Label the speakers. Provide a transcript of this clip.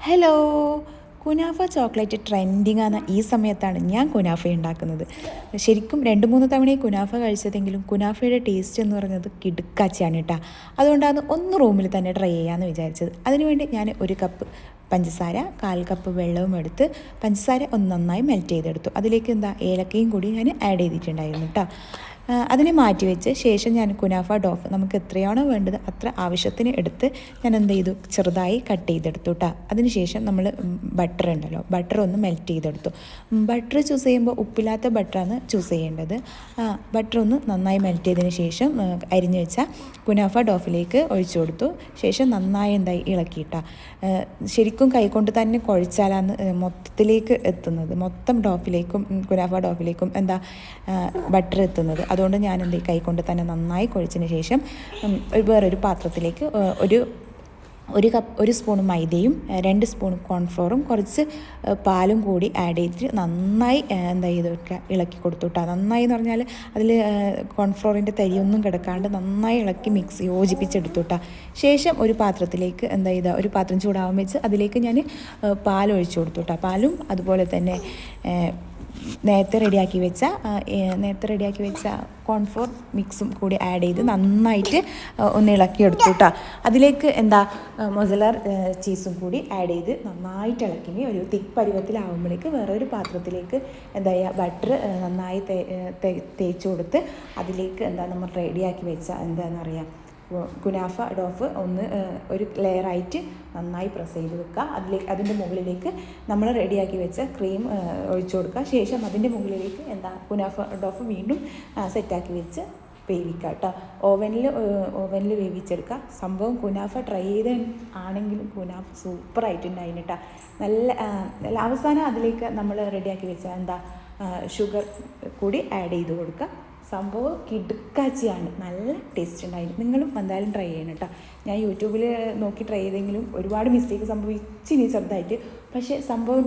Speaker 1: Hello, kunafa chocolate trending ആണ്. ഈ സമയത്താണ് ഞാൻ കുനാഫ ഉണ്ടാക്കുന്നത്. ശരിക്കും 2-3 തവണയും കുനാഫ കഴിച്ചതെങ്കിലും കുനാഫയുടെ ടേസ്റ്റ് എന്ന് പറയുന്നത് കിടുക്കാച്ചിയാണ് കേട്ടോ. അതുകൊണ്ടാണ് ഒന്ന് റൂമിൽ തന്നെ ട്രൈ ചെയ്യാമെന്ന് വിചാരിച്ചത്. അതിനുവേണ്ടി ഞാൻ 1 കപ്പ് പഞ്ചസാര, 1/4 കപ്പ് വെള്ളവും എടുത്ത് പഞ്ചസാര ഒന്ന് നന്നായി മെൽറ്റ് ചെയ്തെടുത്തു. അതിലേക്ക് ഏലക്കയും കൂടി ഞാൻ ആഡ് ചെയ്തിട്ടുണ്ടായിരുന്നു കേട്ടോ. അതിനെ മാറ്റി വെച്ച് ശേഷം ഞാൻ കുനാഫ ഡോഫ് നമുക്ക് എത്രയാണോ വേണ്ടത് അത്ര ആവശ്യത്തിന് എടുത്ത് ഞാൻ ചെയ്തു, ചെറുതായി കട്ട് ചെയ്തെടുത്തു കേട്ടോ. അതിനുശേഷം നമ്മൾ ബട്ടർ ഉണ്ടല്ലോ, ബട്ടർ ഒന്ന് മെൽറ്റ് ചെയ്തെടുത്തു. ബട്ടർ ചൂസ് ചെയ്യുമ്പോൾ ഉപ്പില്ലാത്ത ബട്ടറാണ് ചൂസ് ചെയ്യേണ്ടത്. ബട്ടർ ഒന്ന് നന്നായി മെൽറ്റ് ചെയ്തതിന് ശേഷം അരിഞ്ഞു വെച്ച കുനാഫ ഡോഫിലേക്ക് ഒഴിച്ചു കൊടുത്തു. ശേഷം നന്നായി ഇളക്കിയിട്ടാ. ശരിക്കും കൈകൊണ്ട് തന്നെ കുഴച്ചാലാണ് മൊത്തത്തിലേക്ക് എത്തുന്നത്, മൊത്തം ഡോഫിലേക്കും കുനാഫ ഡോഫിലേക്കും ബട്ടർ എത്തുന്നത്. അതുകൊണ്ട് ഞാൻ കൈകൊണ്ട് തന്നെ നന്നായി കുഴച്ചതിന് ശേഷം വേറൊരു പാത്രത്തിലേക്ക് ഒരു സ്പൂൺ മൈദയും 2 സ്പൂൺ കോൺഫ്ലോറും കുറച്ച് പാലും കൂടി ആഡ് ചെയ്തിട്ട് നന്നായി ഇളക്കി കൊടുത്തു കേട്ടോ. നന്നായി എന്ന് പറഞ്ഞാൽ അതിൽ കോൺഫ്ലോറിൻ്റെ തരിയൊന്നും കിടക്കാണ്ട് നന്നായി ഇളക്കി യോജിപ്പിച്ചെടുത്തു കേട്ടോ. ശേഷം ഒരു പാത്രത്തിലേക്ക് ഒരു പാത്രം ചൂടാവാൻ വെച്ച് അതിലേക്ക് ഞാൻ പാലൊഴിച്ചു കൊടുത്തു കേട്ടോ. പാലും അതുപോലെ തന്നെ നേരത്തെ റെഡിയാക്കി വെച്ച കോൺഫ്ലോർ മിക്സും കൂടി ആഡ് ചെയ്ത് നന്നായിട്ട് ഒന്ന് ഇളക്കിയെടുത്തു കേട്ടോ. അതിലേക്ക് മൊസറല്ല ചീസും കൂടി ആഡ് ചെയ്ത് നന്നായിട്ട് ഇളക്കി ഒരു തിക്ക് പരുവത്തിലാവുമ്പോഴേക്ക് വേറൊരു പാത്രത്തിലേക്ക് ബട്ടർ നന്നായി തേച്ച് കൊടുത്ത് അതിലേക്ക് നമ്മൾ റെഡിയാക്കി വെച്ച കുനാഫ ഡോഫ് ഒരു ലെയറായിട്ട് നന്നായി പ്രസ് ചെയ്ത് വെക്കുക. അതിൻ്റെ മുകളിലേക്ക് നമ്മൾ റെഡിയാക്കി വെച്ച ക്രീം ഒഴിച്ചു കൊടുക്കുക. ശേഷം അതിൻ്റെ മുകളിലേക്ക് കുനാഫ ഡോഫ് വീണ്ടും സെറ്റാക്കി വെച്ച് വേവിക്കുക കേട്ടോ. ഓവനിൽ വേവിച്ചെടുക്കുക. സംഭവം കുനാഫ ട്രൈ ചെയ്ത് ആണെങ്കിലും കുനാഫ സൂപ്പറായിട്ടുണ്ടായിരുന്നു കേട്ടോ. നല്ല അവസാനം അതിലേക്ക് നമ്മൾ റെഡിയാക്കി വെച്ച ഷുഗർ കൂടി ആഡ് ചെയ്ത് കൊടുക്കുക. സംഭവം കിടുക്കാച്ചിയാണ്, നല്ല ടേസ്റ്റ് ഉണ്ടായിരുന്നു. നിങ്ങളും എന്തായാലും ട്രൈ ചെയ്യണം കേട്ടോ. ഞാൻ യൂട്യൂബിൽ നോക്കി ട്രൈ ചെയ്തെങ്കിലും ഒരുപാട് മിസ്റ്റേക്ക് സംഭവിച്ചിനി ചെറുതായിട്ട്. പക്ഷേ സംഭവം